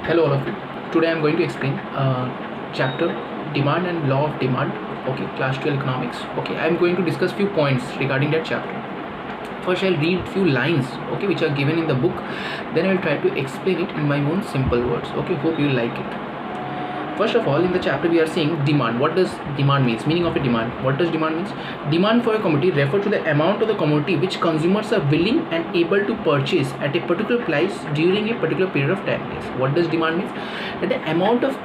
Hello all of you. Today I am going to explain chapter demand and law of demand. Okay, class 12 economics. Okay, I am going to discuss few points regarding that chapter. First I'll read few lines, okay, which are given in the book. Then I will try to explain it in my own simple words. Okay, hope you like it. First of all, in the chapter we are seeing demand. What does demand means? Meaning of a demand. What does demand means? Demand for a commodity refers to the amount of the commodity which consumers are willing and able to purchase at a particular price during a particular period of time. Yes. What does demand means? That the amount of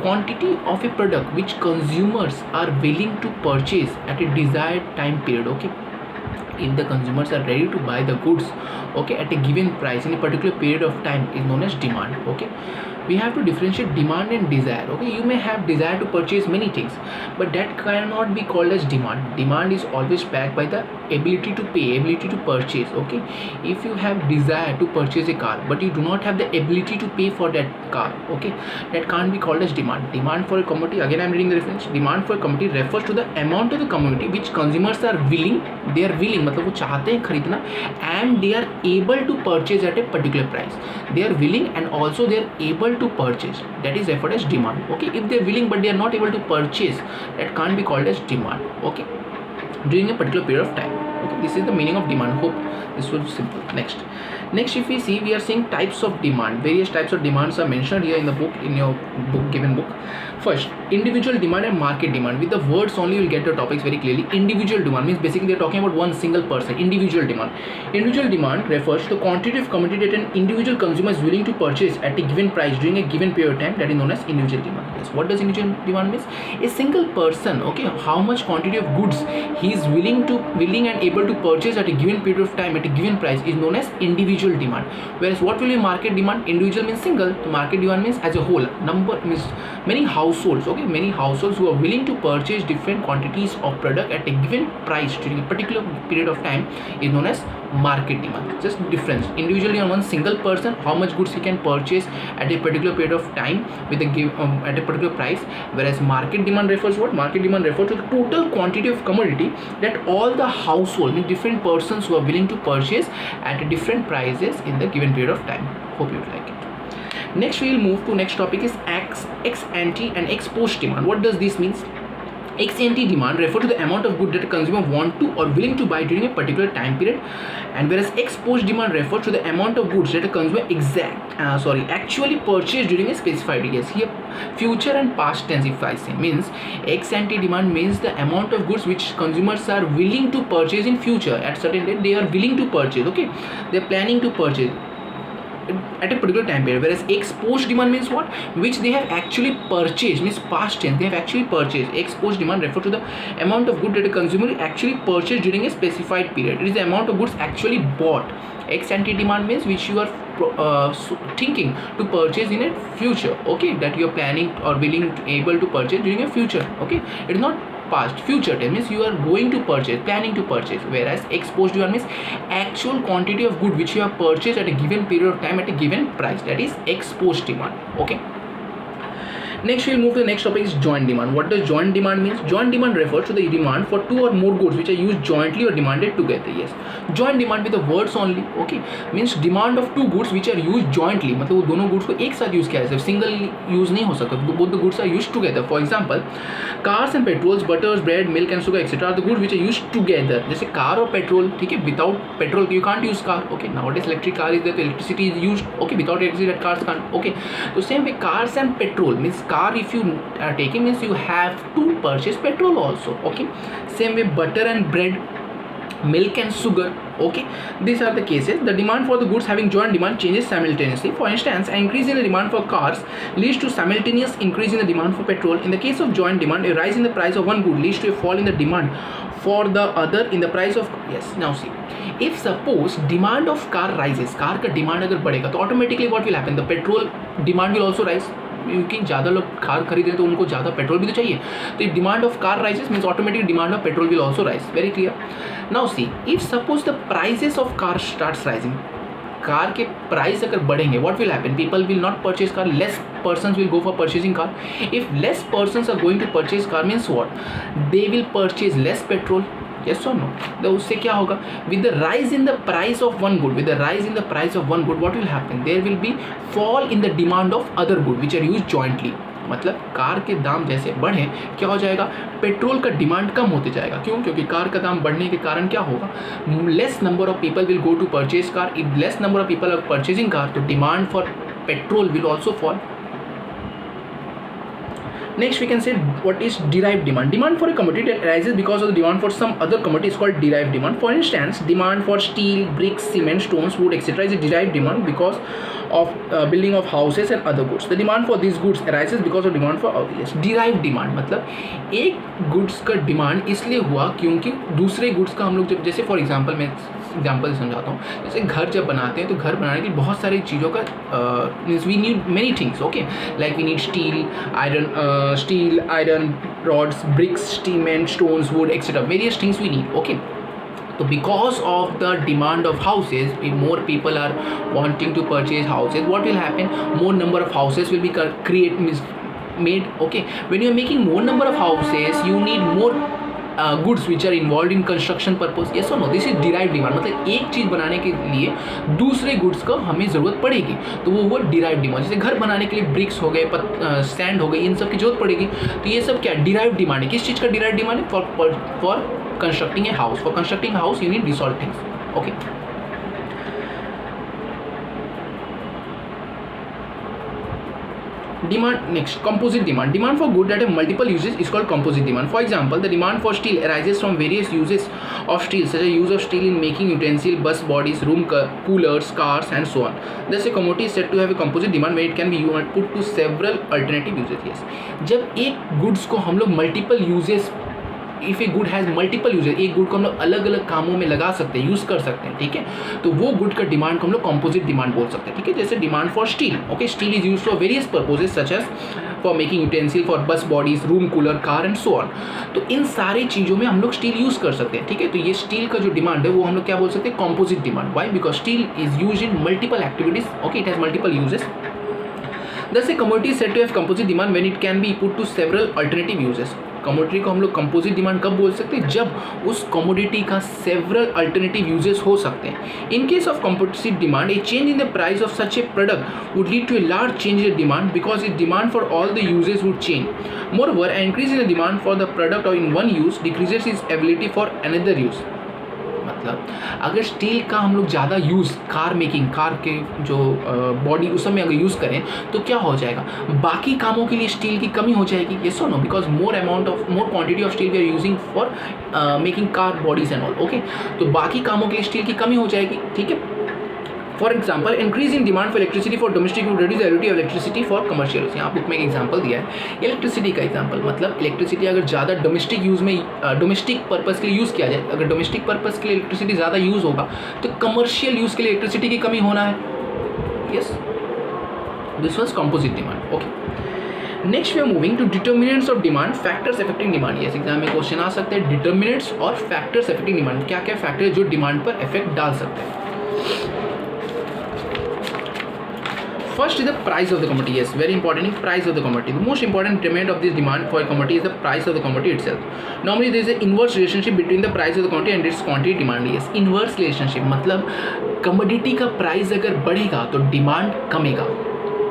quantity of a product which consumers are willing to purchase at a desired time period. Okay, if the consumers are ready to buy the goods, okay, at a given price in a particular period of time is known as demand. Okay, we have to differentiate demand and desire. Okay, you may have desire to purchase many things, but that cannot be called as demand. Demand is always backed by the ability to pay, ability to purchase. Okay, if you have desire to purchase a car but you do not have the ability to pay for that car, okay, that can't be called as demand. Demand for a commodity, again I'm reading the reference, demand for a commodity refers to the amount of the commodity which consumers are willing, they are willing मतलब वो चाहते हैं खरीदना, and they are able to purchase at a particular price. They are willing and also they are able to purchase, that is referred as demand. Okay, if they are willing but they are not able to purchase, that can't be called as demand. Okay, during a particular period of time. Okay, this is the meaning of demand. Hope this was simple. Next if we see, we are seeing types of demand. Various types of demands are mentioned here in the book, in your given book. First, individual demand and market demand. With the words only you will get the topics very clearly. Individual demand means basically they are talking about one single person. Individual demand refers to the quantity of commodity that an individual consumer is willing to purchase at a given price during a given period of time, that is known as individual demand. Yes. What does individual demand means? A single person, okay, how much quantity of goods he is willing and able to purchase at a given period of time at a given price is known as individual demand. Whereas what will be market demand? Individual means single, market demand means as a whole. Number means many households, okay, many households who are willing to purchase different quantities of product at a given price during a particular period of time is known as market demand. Just difference. Individually on one single person, how much goods he can purchase at a particular period of time with a at a particular price. Whereas market demand refers what? Market demand refers to the total quantity of commodity that all the household, means different persons who are willing to purchase at different prices in the given period of time. Hope you like it. Next we will move to next topic is ex ante and ex post demand. What does this mean? Ex ante demand refers to the amount of goods that a consumer want to or willing to buy during a particular time period, and whereas ex post demand refers to the amount of goods that a consumer actually purchased during a specified years. Here future and past tense if I say, means ex ante demand means the amount of goods which consumers are willing to purchase in future. At certain date they are willing to purchase, okay, they are planning to purchase at a particular time period. Whereas ex post demand means what? Which they have actually purchased, means past tense, they have actually purchased. Ex post demand refers to the amount of goods that a consumer actually purchased during a specified period. It is the amount of goods actually bought. Ex ante demand means which you are thinking to purchase in a future, okay, that you are planning or willing to able to purchase during a future. Okay, it is not past, future tense means you are going to purchase, planning to purchase. Whereas ex post demand means actual quantity of good which you have purchased at a given period of time at a given price, that is ex post demand. Okay, next we will move to the next topic is joint demand. What does joint demand means? Joint demand refers to the demand for two or more goods which are used jointly or demanded together. Yes, joint demand with the words only, okay, means demand of two goods which are used jointly, मतलब वो दोनों goods को एक साथ use किया है, single use नहीं हो सकता, both the goods are used together. For example, cars and petrols, butters, bread, milk and sugar etc. are the goods which are used together. जैसे कार और पेट्रोल, ठीक है, without petrol you can't use car. Okay, nowadays electric car is that electricity is used. Okay, without electricity that cars can't. Okay, so same way cars and petrol means car if you are taking means you have to purchase petrol also. Okay, same way butter and bread, milk and sugar. Okay, these are the cases. The demand for the goods having joint demand changes simultaneously. For instance, an increase in the demand for cars leads to simultaneous increase in the demand for petrol. In the case of joint demand, a rise in the price of one good leads to a fall in the demand for the other in the price of. Yes, now see, if suppose demand of car rises, car का demand अगर बढ़ेगा तो automatically what will happen? The petrol demand will also rise, क्योंकि ज़्यादा लोग car खरीदे तो उनको ज़्यादा पेट्रोल भी तो चाहिए. तो demand of car rises means automatic demand of petrol will also rise. Very clear. Now see, if suppose the prices of car starts rising, car के प्राइस अगर बढ़ेंगे, what will happen? People will not purchase car, less persons will go for purchasing car. If less persons are going to purchase car means what? They will purchase less petrol. Yes और no? तो उससे क्या होगा, with the rise in the price of one good, with the rise in the price of one good what will happen, there will be fall in the demand of other good which are use jointly. मतलब car के दाम जैसे बढ़े क्या हो जाएगा, petrol का demand कम होते जाएगा। क्यों? क्योंकि कार का दाम बढ़ने के कारण क्या होगा, less number of people will go to purchase car. If less number of people are purchasing car, तो demand for petrol will also fall. Next we can say what is derived demand. Demand for a commodity that arises because of the demand for some other commodity is called derived demand. For instance, demand for steel, bricks, cement, stones, wood, etc. is a derived demand because of building of houses and other goods. The demand for these goods arises because of demand for others. Derived demand मतलब एक goods का demand इसलिए हुआ क्योंकि दूसरे goods का हम लोग जब, जैसे फॉर एग्जांपल मैं एग्जाम्पल समझाता हूँ, जैसे घर जब बनाते हैं तो घर बनाने के लिए बहुत सारी चीज़ों का means we need many things, okay, like we need steel, iron rods, bricks, cement, stones, wood, etc. Various things we need, okay. So because of the demand of houses, more people are wanting to purchase houses. What will happen? More number of houses will be made, okay. When you are making more number of houses, you need more goods which are involved in construction purpose. Yes or no? This is derived demand. मतलब एक चीज़ बनाने के लिए दूसरे goods का हमें ज़रूरत पड़ेगी, तो वो हुआ derived demand. जैसे घर बनाने के लिए ब्रिक्स हो गए, सैंड हो गई, इन सब की जरूरत पड़ेगी, तो ये सब क्या derived demand है. किस चीज़ का derived demand है? For constructing a house. For constructing a house you need these all things, okay. Demand. Next, composite demand. Demand for good that have multiple uses is called composite demand. For example, the demand for steel arises from various uses of steel, such as use of steel in making utensils, bus bodies, room coolers, cars, and so on. Thus, a commodity is said to have a composite demand where it can be put to several alternative uses. Yes, जब एक goods को हम लोग multiple uses, if a good has multiple uses, एक good को हम लोग अलग अलग कामों में लगा सकते हैं, यूज़ कर सकते हैं, ठीक है, तो वो गुड का डिमांड को हम लोग कॉम्पोजिट डिमांड बोल सकते हैं, ठीक है. जैसे demand for steel, okay, steel is use for various purposes such as for making utensil, for bus bodies, room cooler, car and so on. तो इन सारी चीज़ों में हम लोग स्टील यूज़ कर सकते हैं, ठीक है. तो ये स्टील का जो डिमांड है वो हम लोग क्या बोल सकते हैं, composite demand. Why? Because steel is use in multiple activities, okay, it has multiple uses. Thus, a commodity is said to have composite demand when it can be put to several alternative uses. Commodity को हम लोग composite demand कब बोल सकते हैं, जब उस commodity का सेवरल अल्टरनेटिव यूजेस हो सकते हैं. In case of composite demand, a change in the price of such a product would lead to a large change in demand because it demand for all the uses would change. Moreover, an increase in the demand for the product और in one use decreases is ability for another use. मतलब अगर steel का हम लोग ज़्यादा use car making, car के जो body उस समय अगर यूज़ करें तो क्या हो जाएगा, बाकी कामों के लिए स्टील की कमी हो जाएगी. येस और no? Because more quantity of steel we are using for making car bodies and all, okay. तो बाकी कामों के लिए स्टील की कमी हो जाएगी, ठीक है. For example, increase in demand for electricity for domestic would reduce the ability of electricity for commercial. यहाँ बुक में एक एग्जाम्पल दिया है इलेक्ट्रिसिटी का एग्जाम्पल. मतलब इलेक्ट्रिसिटी अगर ज़्यादा डोमेस्टिक यूज़ में, डोमेस्टिक पर्पज़ के लिए यूज़ किया जाए, अगर डोमेस्टिक पर्पज़ के लिए इलेक्ट्रिसिटी ज़्यादा यूज़ होगा तो कमर्शियल यूज़ के लिए इलेक्ट्रिसिटी की कमी होना है. Yes, this was composite demand, okay. Next we are moving to determinants of demand, factors affecting demand. Yes, exam में क्वेश्चन आ सकते हैं डिटर्मिनेंट्स और फैक्टर्स अफेक्टिंग डिमांड. क्या क्या फैक्टर है जो डिमांड पर इफेक्ट डाल सकते हैं. First is the price of the commodity. Yes, very important. Price of the commodity. The most important determinant of this demand for a commodity is the price of the commodity itself. Normally, there is an inverse relationship between the price of the commodity and its quantity demand. Yes, inverse relationship. मतलब commodity का price अगर बढ़ेगा तो demand कमेगा,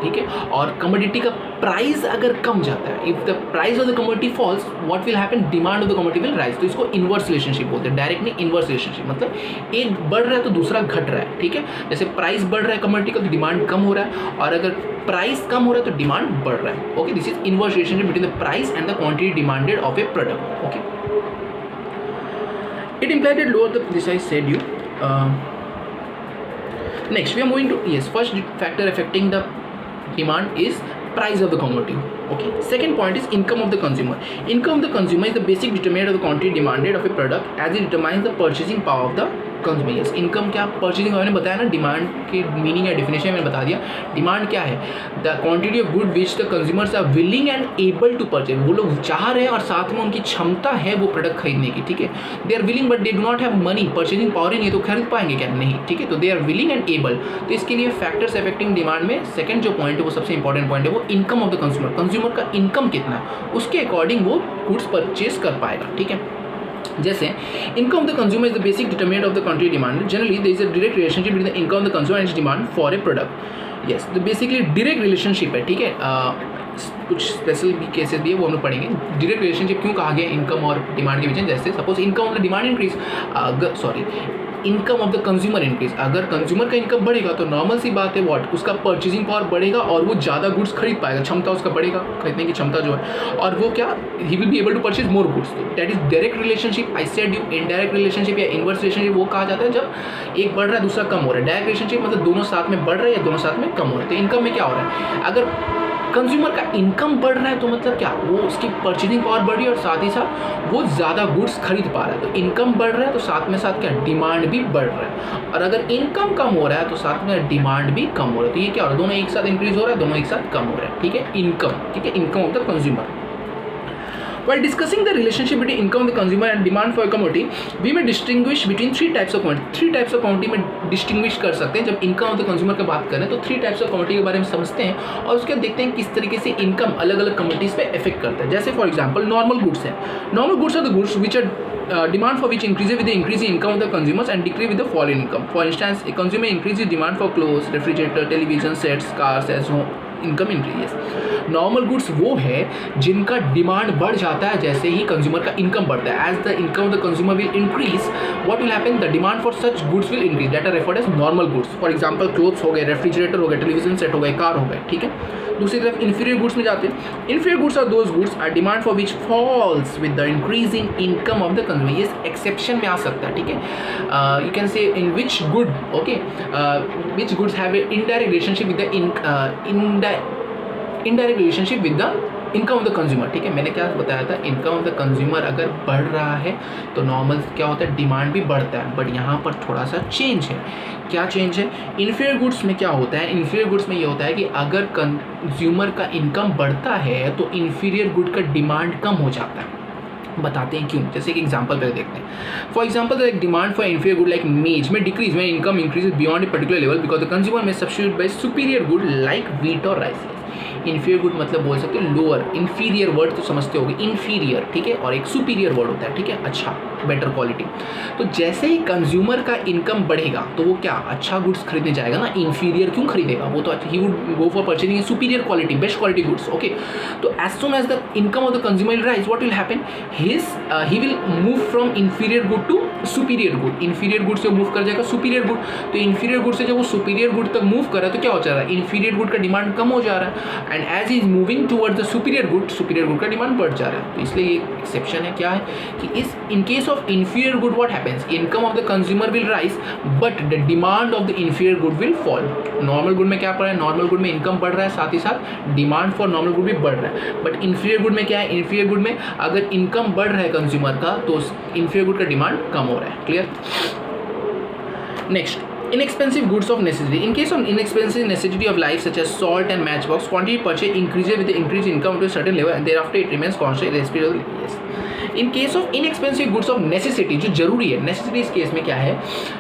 ठीक है. और commodity का price अगर कम जाता है, if the price of the commodity falls, what will happen, demand of the commodity will rise. तो इसको इनवर्स रिलेशनशिप बोलते हैं, डायरेक्ट नहीं, इनवर्स रिलेशनशिप. मतलब एक बढ़ रहा है तो दूसरा घट रहा है, ठीक है. जैसे प्राइस बढ़ रहा है कमोडिटी का तो डिमांड कम हो रहा है, और अगर प्राइस कम हो रहा है तो डिमांड बढ़ रहा है, okay. This is inverse relationship between the price and the quantity demanded of A product, okay. It implied that lower the, this I said you. Next we are moving to, yes, first factor affecting the demand is price of the commodity, okay. Second point is income of the consumer. Income of the consumer is the basic determinant of the quantity demanded of a product as it determines the purchasing power of the consumer. Yes, income क्या, purchasing मैंने बताया ना, demand की meaning या definition मैंने बता दिया. Demand क्या है, the quantity of good which the consumers are willing and able to purchase. वो लोग चाह रहे हैं और साथ में उनकी क्षमता है वो प्रोडक्ट खरीदने की, ठीक है. They are willing but they do not have money, purchasing power ही नहीं, तो खरीद पाएंगे क्या, नहीं, ठीक है. तो they are willing and able. तो इसके लिए फैक्टर्स अफेक्टिंग डिमांड में सेकंड जो पॉइंट है वो सबसे इंपॉर्टेंट पॉइंट है, वो income of the consumer. Consumer का इनकम कितना है उसके अकॉर्डिंग वो गुड्स परचेज कर पाएगा, ठीक है. जैसे income of the consumer is the basic determinant of the country demand. Generally there is a direct relationship between the income of the consumer and demand for a product. Yes, तो basically direct relationship है. ठीक है, कुछ special भी cases भी है वो हम लोग पढ़ेंगे. डायरेक्ट रिलेशनशिप क्यों कहा गया इनकम और डिमांड के बीच में. जैसे suppose income of the demand increase, income of the consumer increase. अगर कंज्यूमर का इनकम बढ़ेगा तो नॉर्मल सी बात है व्हाट, उसका परचेजिंग पावर बढ़ेगा और वो ज़्यादा गुड्स खरीद पाएगा, क्षमता उसका बढ़ेगा, खरीदने की क्षमता जो है, और वो क्या, he will be able to purchase more goods. That is direct relationship. I said you indirect relationship या इनवर्स रिलेशनशिप वो कहा जाता है जब एक बढ़ रहा है दूसरा कम हो रहा है. डायरेक्ट रिलेशनशिप मतलब दोनों साथ में बढ़ रहे हैं या दोनों साथ में कम हो रहे हैं. तो इनकम में क्या हो रहा है, अगर कंज्यूमर का इनकम बढ़ रहा है तो मतलब क्या, वो उसकी परचेजिंग पावर बढ़ रही है और साथ ही साथ वो ज़्यादा गुड्स खरीद पा रहा है. तो इनकम बढ़ रहा है तो साथ में साथ क्या, डिमांड भी बढ़ रहा है. और अगर इनकम कम हो रहा है तो साथ में डिमांड भी कम हो रहा है. तो ये क्या हो रहा है, दोनों एक साथ इंक्रीज हो रहा है, दोनों एक साथ कम हो रहा है. ठीक है, इनकम. ठीक है, income of the consumer. While discussing the relationship between income of the consumer and demand for a commodity, we may distinguish between three types of commodity. Three types of commodity में distinguish कर सकते हैं. जब income of the consumer की बात करें तो three types of commodity के बारे में समझते हैं और उसके बाद देखते हैं किस तरीके से इनकम अलग अलग कमोडिटीज़ पे इफेक्ट करता है. जैसे फॉर एग्जांपल नॉर्मल गुड्स है. Normal goods are the goods which are demand for which increases with the increase in income of the consumers and decrease with the fall in income. For instance, a consumer increases demand for clothes, refrigerator, television sets, cars as home income increase. Normal goods वो है जिनका demand बढ़ जाता है जैसे ही consumer का income बढ़ता है. As the income of the consumer will increase, what will happen, the demand for such goods will increase. That are referred as normal goods. For example clothes हो गए, रेफ्रिजरेटर हो गए, टेलीविजन सेट हो गए, car हो गए. ठीक है. दूसरी तरफ इन्फीरियर गुड्स में जाते हैं. Inferior goods are those goods are demand for which falls with the increasing income of the consumer. ये एक्सेप्शन में आ सकता है. ठीक है, you can say in which good, okay, which goods have a indirect relationship with the indirect relationship with the income of the consumer. ठीक है, मैंने क्या बताया था, इनकम ऑफ द कंज्यूमर अगर बढ़ रहा है तो नॉर्मल क्या होता है, डिमांड भी बढ़ता है. बट यहाँ पर थोड़ा सा चेंज है. क्या चेंज है, इन्फीरियर गुड्स में क्या होता है, इन्फीरियर गुड्स में ये होता है कि अगर कंज्यूमर का इनकम बढ़ता है तो इन्फीरियर गुड का डिमांड कम हो जाता है. बताते हैं क्यों. जैसे एक एग्जांपल पहले देखते हैं. For example like demand for inferior good like maize may decrease when income increases beyond a particular level because the consumer may substitute by superior good like wheat और राइस. इन्फीरियर गुड मतलब बोल सकते हो lower. Inferior word तो समझते होगे, inferior. ठीक है, और एक सुपीरियर वर्ड होता है. ठीक है, अच्छा, बेटर क्वालिटी. तो जैसे ही कंज्यूमर का इनकम बढ़ेगा तो वो क्या, अच्छा गुड्स खरीदने जाएगा ना. इन्फीरियर क्यों खरीदेगा, वो तो he would go for purchasing superior quality, best quality goods. Okay, तो as soon as the income of the consumer will rise, what will happen, he will move from inferior good to superior good. Inferior good से move कर जाएगा superior good. तो inferior good से जब वो superior good तक move कर रहा है तो क्या हो जा रहा है, इन्फीरियर गुड का डिमांड कम हो जा रहा है. And as is moving towards the superior good का डिमांड बढ़ जा रहा है. तो इसलिए ये एक्सेप्शन है. क्या है कि इस इन case of inferior good what happens, income of the consumer will rise but the demand of the inferior good will fall. Normal good में क्या पड़ रहा है, नॉर्मल गुड में इनकम बढ़ रहा है, साथ ही साथ डिमांड फॉर नॉर्मल गुड भी बढ़ रहा है. बट इन्फीरियर गुड में क्या है, इन्फीरियर गुड में अगर इनकम बढ़ रहा है कंज्यूमर का तो इन्फीरियर गुड का डिमांड कम हो रहा है. Clear. Next, inexpensive goods of necessity. In case of inexpensive necessity of life such as salt and matchbox, quantity purchase increases with the increased income to a certain level and thereafter it remains constant irrespective of the yes. In case of inexpensive goods of necessity, जो जरूरी है, necessity इस case में क्या है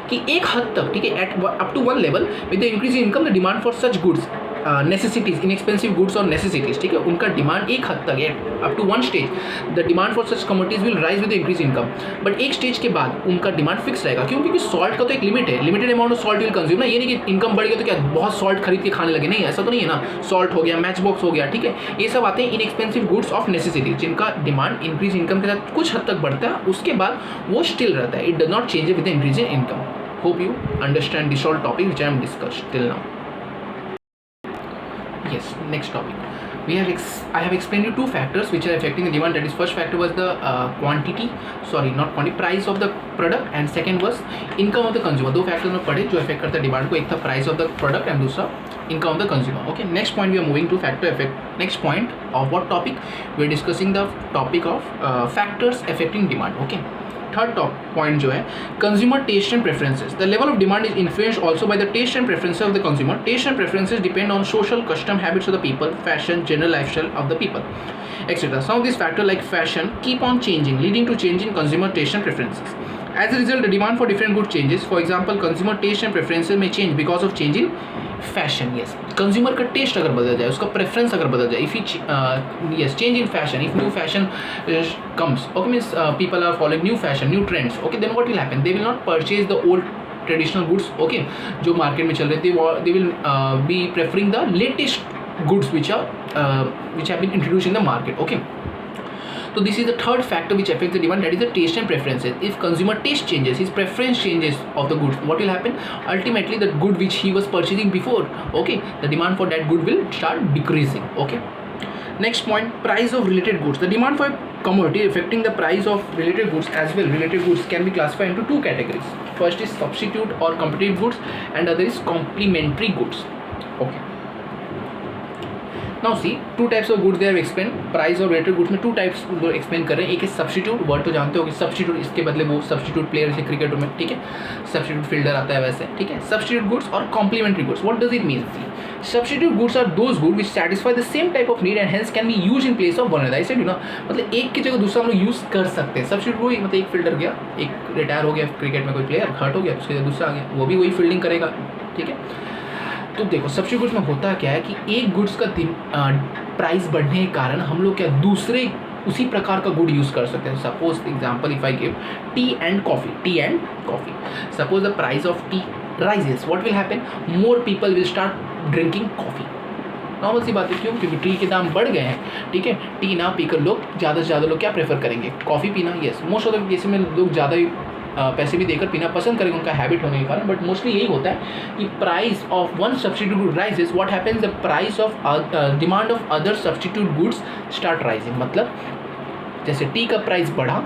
कि एक हद तक, ठीक है, at up to one level with the increase in income the demand for such goods necessities, inexpensive goods और नेसेसिटीज. ठीक है, उनका डिमांड एक हद तक है. Up to one stage the demand for such commodities will rise with increase income. But एक stage के बाद उनका डिमांड फिक्स रहेगा. क्यों, क्योंकि सॉल्ट का तो एक लिमिट है, limited amount of salt will consume ना. ये नहीं कि इनकम बढ़ गया तो क्या बहुत सॉल्ट खरीद के खाने लगे, नहीं, ऐसा तो नहीं है ना. सॉल्ट हो गया, मैच बॉक्स हो गया. ठीक है, ये सब आते हैं इनएक्सपेंसिव गुड्स ऑफ नेसेसिटी जिनका डिमांड इंक्रीज इनकम के साथ कुछ हद तक बढ़ता है, उसके बाद वो स्टिल रहता है. It does not change with the increase in income. Hope you understand this all topic which I am discussed till now. Yes, next topic. I have explained you two factors which are affecting the demand. That is, first factor was the price of the product, and second was income of the consumer. दो factors में पढ़े जो affect करता है demand को. एक था price of the product and दूसरा income of the consumer. Okay, next point we are moving to factor effect. Next point of what topic? We are discussing the topic of factors affecting demand. Okay. Third top point जो है consumer taste and preferences. The level of demand is influenced also by the taste and preferences of the consumer. Taste and preferences depend on social custom habits of the people, fashion, general lifestyle of the people, etc. Some of these factors like fashion keep on changing, leading to change in consumer taste and preferences. As a result, the demand for different goods changes. For example, consumer taste and preferences may change because of change in fashion, yes, consumer का test अगर बदल जाए, उसका preference अगर बदल जाए, if he yes change in fashion, if new fashion comes, okay, means people are following new fashion, new trends, okay, then what will happen, they will not purchase the old traditional goods, okay, जो market में चल रहे थे, they will be preferring the latest goods which have been introduced in the market, okay. So this is the third factor which affects the demand, that is the taste and preferences. If consumer taste changes, his preference changes of the goods, what will happen, ultimately the good which he was purchasing before, okay, the demand for that good will start decreasing, okay. Next point, price of related goods. The demand for a commodity affecting the price of related goods as well. Related goods can be classified into two categories. First is substitute or competitive goods, and other is complementary goods, okay. Now see, two types of goods they have explained. Price और related goods में two types explain कर रहे हैं. एक है substitute, word तो जानते हो कि सब्स्टिट्यूट, इसके बदले वो सब्स्टिट्यूट प्लेयर जैसे क्रिकेट में, ठीक है, सब्स्टिट्यूट फील्डर आता है वैसे, ठीक है. सब्स्टिट्यूट गुड्स और complementary goods, what does it mean? Substitute goods are those good which satisfy the same type of need and hence can be use in place of one another. ऐसे ना, मतलब एक की जगह दूसरा हम लोग यूज कर सकते हैं. सब्स्टिट्यूट वही, मतलब एक फील्डर गया, एक रिटायर हो गया क्रिकेट में, कोई प्लेयर हर्ट हो गया, उसके जगह दूसरा आ गया, वो भी वही फील्डिंग करेगा, ठीक है. तो देखो सब्स्टिट्यूट गुड्स में होता क्या है कि एक गुड्स का प्राइस बढ़ने के कारण हम लोग क्या दूसरे उसी प्रकार का गुड यूज़ कर सकते हैं. Suppose example if I give tea and coffee, suppose the price of tea rises, what will happen, more people will start drinking coffee. Normal सी बात है, क्यों? क्योंकि टी के दाम बढ़ गए हैं, ठीक है. टी ना पीकर लोग ज़्यादा से ज़्यादा लोग क्या प्रेफर करेंगे, कॉफ़ी पीना. Yes, most of the cases में लोग ज़्यादा पैसे भी देकर पीना पसंद करेंगे, उनका हैबिट होने के कारण. बट मोस्टली यही होता है कि price of one substitute good rises, what happens, the price of demand of other substitute goods start rising. मतलब जैसे टी का प्राइस बढ़ा,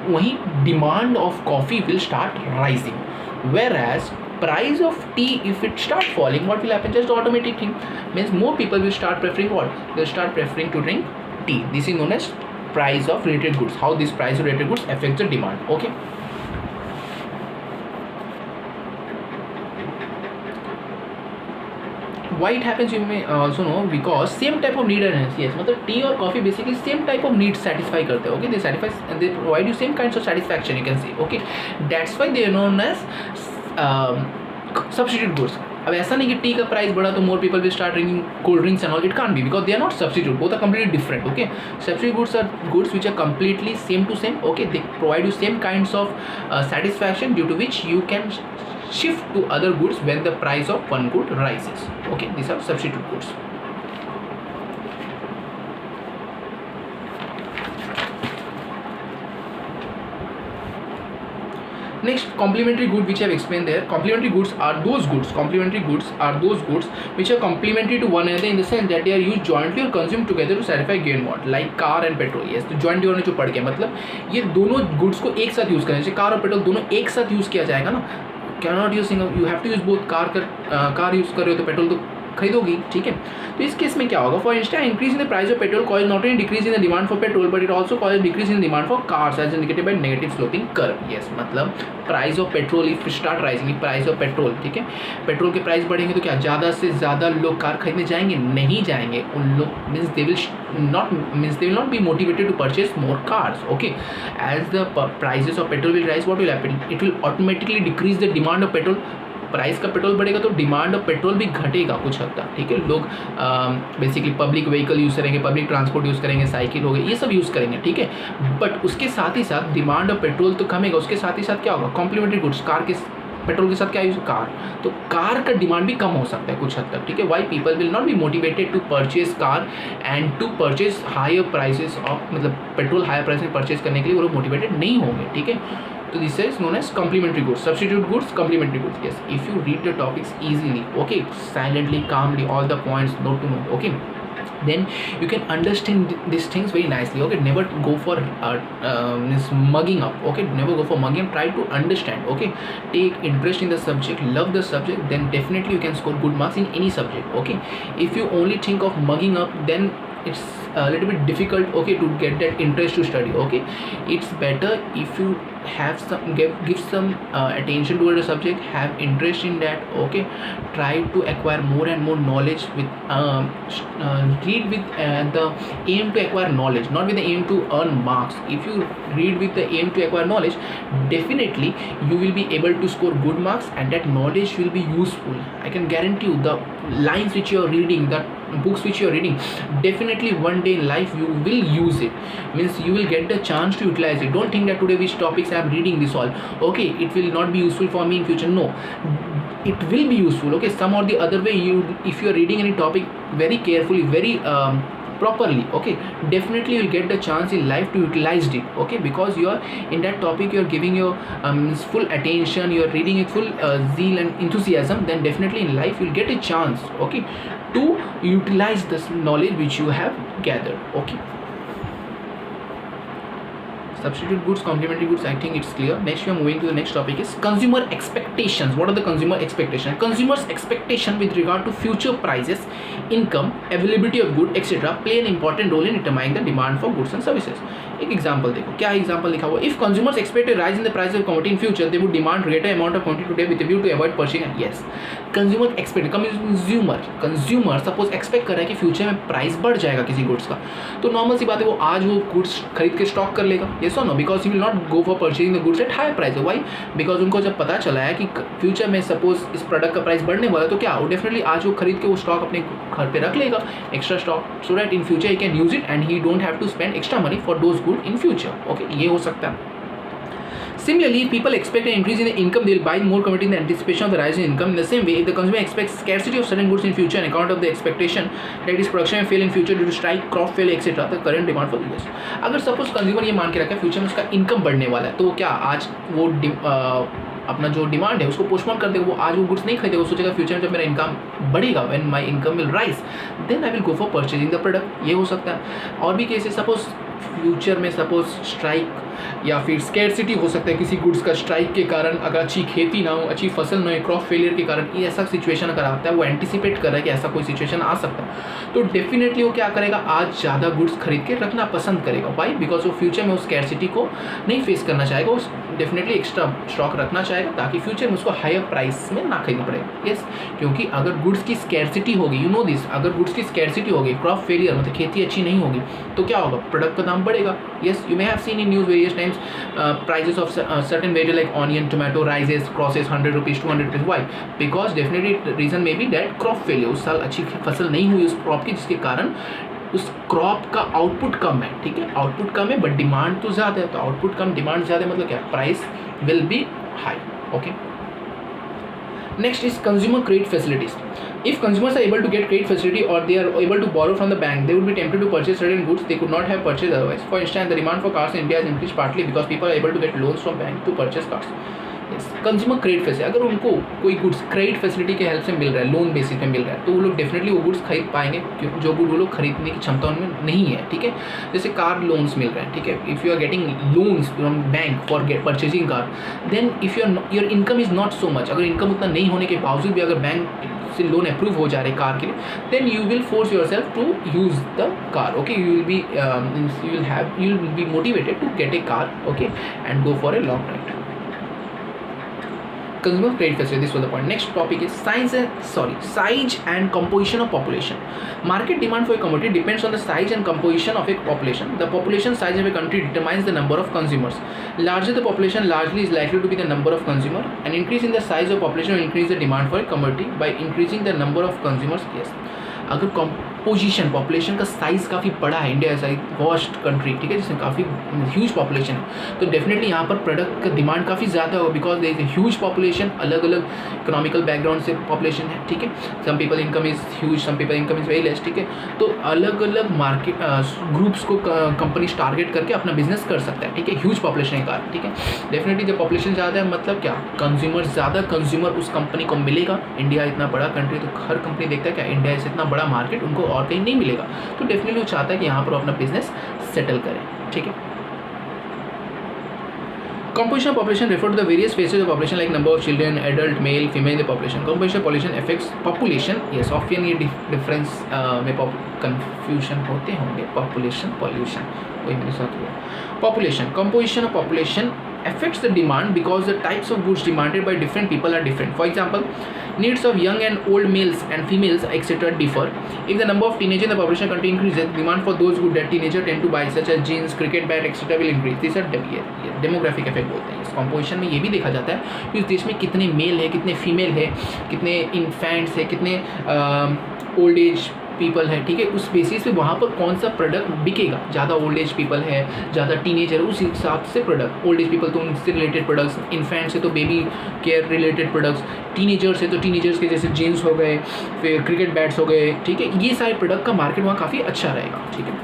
वहीं demand of coffee will start rising. Whereas price of tea, if it start falling, what will happen, just automatic thing, means more people will start preferring what, they'll start preferring to drink tea. This is known as price of related goods, how this price of related goods affects the demand, okay. Why it happens you may also know, because same type of need and yes, मतलब tea और coffee basically same type of need satisfy करते हैं, okay. They satisfy, they provide you same kinds of satisfaction, you can see, okay. That's why they are known as substitute goods. अब ऐसा नहीं कि tea का price बढ़ा तो more people will start drinking cold drinks and all, it can't be, because they are not substitute, both are completely different, okay. Substitute goods are goods which are completely same to same, okay. They provide you same kinds of satisfaction due to which you can shift to other goods when the price of one good rises, okay. These are substitute goods. Next, complementary good which I have explained there. Complementary goods are those goods which are complementary to one another in the sense that they are used jointly or consumed together to satisfy given want, like car and petrol. Yes, तो jointly होने जो पड़ गया, मतलब ये दोनों goods को एक साथ यूज़ करना चाहिए. कार और पेट्रोल दोनों एक साथ यूज़ किया जाएगा ना. Cannot use single, you have to use both. Car use कर रहे हो तो पेट्रोल तो खरीदोगी, ठीक है. तो इस केस में क्या होगा, for instance increase in the price of petrol cause not only decrease in the demand for petrol but it also cause decrease in demand for cars as indicated by negative sloping curve. Yes, मतलब price of petrol if start rising, price of petrol, ठीक है, petrol के price बढ़ेंगे तो क्या ज़्यादा से ज़्यादा लोग कार खरीदने जाएंगे? नहीं जाएंगे. उन लोग means they will not be motivated to purchase more cars, okay. As the prices of petrol will rise, what will happen, it will automatically decrease the demand of petrol. Price का petrol बढ़ेगा तो demand of petrol भी घटेगा कुछ हद तक, ठीक है. लोग बेसिकली पब्लिक व्हीकल यूज़ करेंगे, पब्लिक ट्रांसपोर्ट यूज़ करेंगे, साइकिल हो गई, ये सब यूज़ करेंगे, ठीक है. बट उसके साथ ही साथ डिमांड ऑफ पेट्रोल तो कमेगा, उसके साथ ही साथ क्या होगा, कॉम्प्लीमेंट्री गुड्स, कार के पेट्रोल के साथ क्या यूज, कार, तो कार का डिमांड भी कम हो सकता है कुछ हद तक, ठीक है. Why people will not be motivated to purchase car and to purchase higher prices of, मतलब पेट्रोल हायर प्राइस में परचेज करने के लिए वो लोग मोटिवेटेड नहीं होंगे, ठीक है. तो this is known as complementary goods, substitute goods, complementary goods. Yes, if you read the topics easily, okay, silently, calmly, all the points note to note, okay, then you can understand these things very nicely, okay. Never go for mugging up, okay. Never go for mugging up. Try to understand, okay. Take interest in the subject, love the subject, then definitely you can score good marks in any subject, okay. If you only think of mugging up, then it's a little bit difficult, okay, to get that interest to study, okay. It's better if you have some give some attention toward the subject, have interest in that, okay. Try to acquire more and more knowledge with read with the aim to acquire knowledge, not with the aim to earn marks. If you read with the aim to acquire knowledge, definitely you will be able to score good marks and that knowledge will be useful. I can guarantee you the lines which you are reading, the books which you are reading, definitely one day in life you will use it. Means you will get the chance to utilize it. Don't think that today which topics I am reading this all, okay, it will not be useful for me in future. No, it will be useful, okay, some or the other way. You, if you are reading any topic very carefully, very properly, okay, definitely you'll get the chance in life to utilize it, okay, because you are in that topic, you are giving your full attention, you are reading it full zeal and enthusiasm, then definitely in life you'll get a chance, okay, to utilize this knowledge which you have gathered, okay. Substitute goods, complementary goods, I think it's clear. Next we are moving to the next topic is consumer expectations. What are the consumer expectations? Consumers expectation with regard to future prices, income, availability of good, etc. play an important role in determining the demand for goods and services. एक example देखो, क्या example लिखा हुआ, if consumers expect a rise in the price of commodity in future, they would demand greater amount of quantity today with a view to avoid purchasing. Yes, consumer expect, consumer suppose expect कर रहा है कि future में price बढ़ जाएगा किसी goods का, तो नॉर्मल सी बात है वो आज वो गुड्स खरीद के स्टॉक कर लेगा, yes or no, because he will not go for purchasing the goods at higher price. Why? Because उनको जब पता चला है कि फ्यूचर में सपोज इस प्रोडक्ट का प्राइस बढ़ने वाला है, तो क्या वो डेफिनेटली आज वो खरीद के वो स्टॉक अपने घर पे रख लेगा, extra stock, so that in future he can use it and he don't have to spend extra money for those good in future, okay, ये हो सकता है. Similarly, if people expect an increase in the income, they will buy more commodity in the anticipation of the rise in income. In the same way, if the consumer expects scarcity of certain goods in future on account of the expectation that its production may fail in future due to strike, crop failure, etc., the current demand for goods. अगर suppose consumer ये मान के रखा है future में उसका income बढ़ने वाला है, तो क्या आज वो अपना जो डिमांड है उसको पोस्टपोन कर देगा, वो आज वो गुड्स नहीं खरीदेगा, वो सोचेगा फ्यूचर में जब मेरा इनकम बढ़ेगा, when my income will rise, then I will go for purchasing the product. ये हो सकता है. और भी केसेस, सपोज फ्यूचर में सपोज स्ट्राइक या फिर स्कैरसिटी हो सकता है किसी गुड्स का, स्ट्राइक के कारण अगर अच्छी खेती ना हो, अच्छी फसल ना हो, क्रॉप फेलियर के कारण ये ऐसा सिचुएशन अगर आता है, वो एंटिसिपेट कर रहा है कि ऐसा कोई सिचुएशन आ सकता है, तो डेफिनेटली वो क्या करेगा, आज ज़्यादा गुड्स खरीद के रखना पसंद करेगा. वाई? बिकॉज वो फ्यूचर में उस स्कैरसिटी को नहीं फेस करना चाहेगा, वो डेफिनेटली एक्स्ट्रा स्टॉक रखना चाहेगा ताकि फ्यूचर में उसको हायर प्राइस में ना खरीदना पड़ेगा. यस, क्योंकि अगर गुड्स की स्कैरसिटी होगी, यू नो दिस, अगर गुड्स की स्कैरसिटी होगी, क्रॉप फेलियर मतलब खेती अच्छी नहीं होगी, तो क्या होगा, प्रोडक्ट का दाम बढ़ेगा. Yes, you may have seen in news various times prices of certain variety like onion, tomato rises, crosses 100 rupees, 200 rupees. Why? Because definitely reason may be that crop failure, उस साल अच्छी फसल नहीं हुई उस क्रॉप की, जिसके कारण उस क्रॉप का आउटपुट कम है. ठीक है, आउटपुट कम है बट डिमांड तो ज़्यादा है, तो आउटपुट कम डिमांड ज़्यादा मतलब क्या, price will be high. Okay. Next is consumer credit facilities. If consumers are able to get credit facility or they are able to borrow from the bank, they would be tempted to purchase certain goods they could not have purchased otherwise. For instance, the demand for cars in India has increased partly because people are able to get loans from bank to purchase cars. Consumer credit facility, अगर उनको कोई goods credit facility के help से मिल रहा है, loan basis पे मिल रहा है, तो वो लोग डेफिनेटली वो गुड्स खरीद पाएंगे, क्योंकि जो गुड वो लोग खरीदने की क्षमता उनमें नहीं है. ठीक है, जैसे कार लोन्स मिल रहे हैं. ठीक है, if you are getting loans from bank for purchasing car, then if your income is not so much, अगर इनकम उतना नहीं होने के बावजूद भी अगर बैंक से लोन अप्रूव हो जा रहे कार के लिए, then you will force yourself to use the car. Okay, you will be motivated to get a car, okay, and go for a long ride. Consumer credit facility, this was the point. Next topic is size and composition of population. Market demand for a commodity depends on the size and composition of a population. The population size of a country determines the number of consumers. Larger the population, largely is likely to be the number of consumers. An increase in the size of population will increase the demand for a commodity by increasing the number of consumers. Yes, अगर composition population का size काफ़ी बड़ा है, India ऐसा एक vast country, ठीक है, जिसमें काफ़ी ह्यूज पॉपुलेशन है, तो डेफिनेटली यहाँ पर प्रोडक्ट का डिमांड काफ़ी ज़्यादा होगा, because there is a huge population, अलग अलग इकोनॉमिकल बैकग्राउंड से पॉपुलेशन है. ठीक है, some people income is huge, some people income is very less. ठीक है, तो अलग अलग मार्केट ग्रुप्स को कंपनीज टारगेट करके अपना बिजनेस कर सकता है. ठीक है, ह्यूज पॉपुलेशन के कारण. ठीक है, डेफिनेटली जब पॉपुलेशन ज़्यादा है मतलब क्या, कंज्यूमर ज़्यादा कंज्यूमर उस कंपनी को मिलेगा. इंडिया इतना बड़ा कंट्री, तो हर कंपनी देखता है क्या इंडिया से इतना बड़ा मार्केट उनको और कहीं नहीं मिलेगा, तो डेफिनेटली वो चाहता है कि यहाँ पर अपना बिजनेस सेटल करें. ठीक है. Composition of population refer to the various phases of population like number of children, adult, male, female in the population. Composition of population affects population. Yes, often ये difference में confusion होते होंगे. Population, pollution, वही मेरे साथ हुआ. Population, composition of population affects the demand because the types of goods demanded by different people are different. For example, needs of young and old males and females etc. differ. If the number of teenagers in the population country increases, demand for those goods that teenagers tend to buy such as jeans, cricket bat etc. will increase. These are demographic effect बोलते हैं. इस composition में ये भी देखा जाता है कि उस देश में कितने मेल है, कितने फीमेल है, कितने इन्फेंट्स है, कितने ओल्ड एज पीपल है. ठीक है, उस बेसिस पे वहाँ पर कौन सा प्रोडक्ट बिकेगा. ज़्यादा ओल्ड एज पीपल है, ज़्यादा टीनेजर, उस हिसाब से प्रोडक्ट. ओल्ड एज पीपल तो उनसे रिलेटेड प्रोडक्ट्स, इन्फेंट्स है तो baby care related products, teenagers है तो टीनेजर्स के जैसे जीन्स हो गए, फिर क्रिकेट बैट्स हो गए. ठीक है, ये सारे प्रोडक्ट का मार्केट वहाँ काफ़ी अच्छा रहेगा. ठीक है.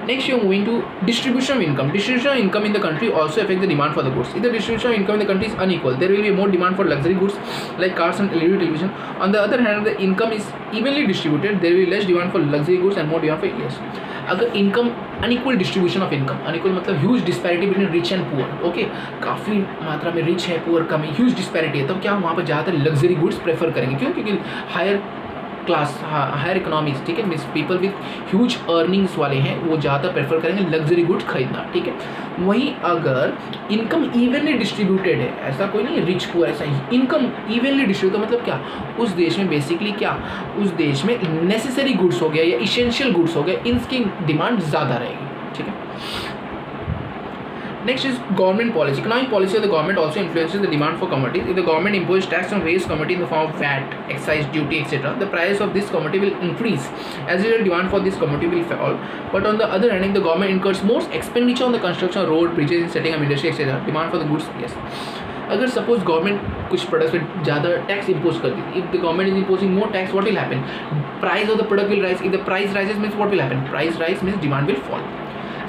Next, you are moving to distribution of income. Distribution of income in the country also affects the demand for the goods. If the distribution of income in the country is unequal, there will be more demand for luxury goods like cars and LED television. On the other hand, the income is evenly distributed, there will be less demand for luxury goods and more demand for ES. अगर income unequal distribution of income, unequal मतलब huge disparity between rich and poor. Okay, काफ़ी मात्रा में rich है, poor कम है, huge disparity है, तब क्या वहाँ पर ज़्यादातर लग्जरी गुड्स प्रेफर करेंगे. क्यों? क्योंकि हायर क्लास, हायर इकोनॉमिक्स, ठीक है, means people with huge earnings वाले हैं, वो ज़्यादा प्रेफर करेंगे लग्जरी गुड्स खरीदना. ठीक है. वहीं अगर इनकम इवनली डिस्ट्रीब्यूटेड है, ऐसा कोई नहीं रिच पुअर, ऐसा ही इनकम इवनली डिस्ट्रीब्यूट, मतलब क्या, उस देश में बेसिकली क्या, उस देश में नेसेसरी गुड्स हो गया या इसेंशियल गुड्स हो गया, इनकी डिमांड ज़्यादा रहेगी. ठीक है. Next is government policy. Economic policy of the government also influences the demand for commodities. If the government imposes tax on various commodities in the form of VAT, excise duty, etc., the price of this commodity will increase. As a result, demand for this commodity will fall. But on the other hand, if the government incurs more expenditure on the construction of road, bridges, in setting up industry, etc., demand for the goods, yes. अगर suppose government कुछ products पे ज़्यादा tax impose कर दी, if the government is imposing more tax, what will happen, price of the product will rise. If the price rises means what will happen, price rise means demand will fall.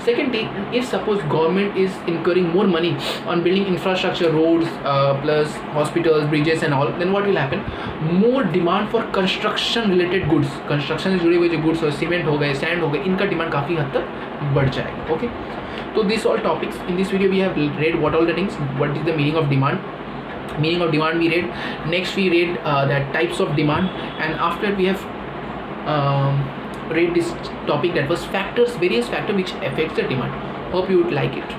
Secondly, if suppose government is incurring more money on building infrastructure, roads, plus hospitals, bridges and all, then what will happen? More demand for construction related goods. Construction से जुड़े हुए जो goods हो, cement हो गए, sand हो गए, इनका डिमांड काफ़ी हद तक बढ़ जाएगा. ओके, तो this all topics in this video we have read what all the things, what is the meaning of demand. Meaning of demand we read. Next we read that types of demand, and after we have read this topic that was factors, various factors which affects the demand. Hope you would like it.